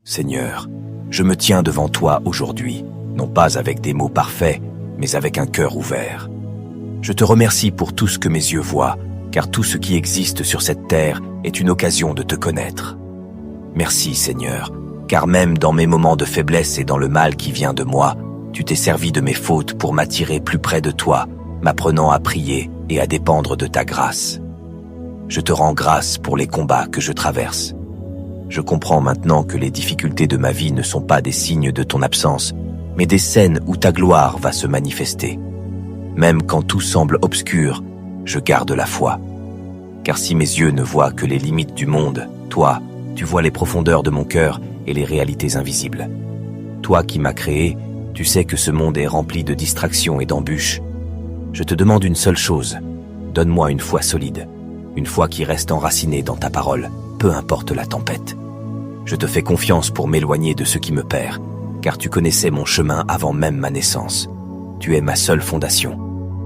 Seigneur, je me tiens devant toi aujourd'hui, non pas avec des mots parfaits, mais avec un cœur ouvert. Je te remercie pour tout ce que mes yeux voient, car tout ce qui existe sur cette terre est une occasion de te connaître. Merci, Seigneur, car même dans mes moments de faiblesse et dans le mal qui vient de moi, tu t'es servi de mes fautes pour m'attirer plus près de toi, m'apprenant à prier et à dépendre de ta grâce. Je te rends grâce pour les combats que je traverse. Je comprends maintenant que les difficultés de ma vie ne sont pas des signes de ton absence, mais des scènes où ta gloire va se manifester. Même quand tout semble obscur, je garde la foi. Car si mes yeux ne voient que les limites du monde, toi, tu vois les profondeurs de mon cœur et les réalités invisibles. Toi qui m'as créé, tu sais que ce monde est rempli de distractions et d'embûches. Je te demande une seule chose, donne-moi une foi solide, une foi qui reste enracinée dans ta parole, peu importe la tempête. Je te fais confiance pour m'éloigner de ce qui me perd, car tu connaissais mon chemin avant même ma naissance. Tu es ma seule fondation.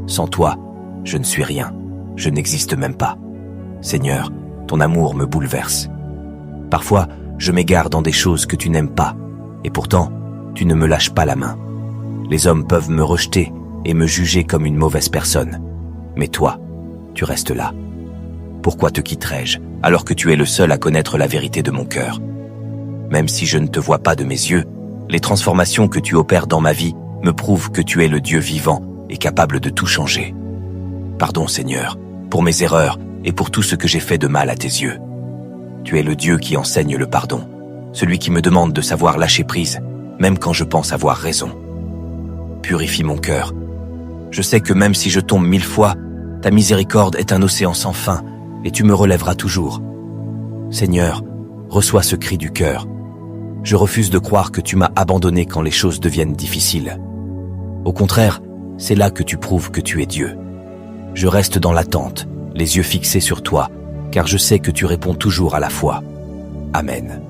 Sans toi, je ne suis rien, je n'existe même pas. Seigneur, ton amour me bouleverse. Parfois, je m'égare dans des choses que tu n'aimes pas, et pourtant, tu ne me lâches pas la main. Les hommes peuvent me rejeter et me juger comme une mauvaise personne, mais toi, tu restes là. Pourquoi te quitterais-je, alors que tu es le seul à connaître la vérité de mon cœur? Même si je ne te vois pas de mes yeux, les transformations que tu opères dans ma vie me prouvent que tu es le Dieu vivant et capable de tout changer. Pardon, Seigneur, pour mes erreurs et pour tout ce que j'ai fait de mal à tes yeux. Tu es le Dieu qui enseigne le pardon, celui qui me demande de savoir lâcher prise, même quand je pense avoir raison. Purifie mon cœur. Je sais que même si je tombe 1000 fois, ta miséricorde est un océan sans fin, et tu me relèveras toujours. Seigneur, reçois ce cri du cœur. Je refuse de croire que tu m'as abandonné quand les choses deviennent difficiles. Au contraire, c'est là que tu prouves que tu es Dieu. Je reste dans l'attente, les yeux fixés sur toi, car je sais que tu réponds toujours à la fois. Amen.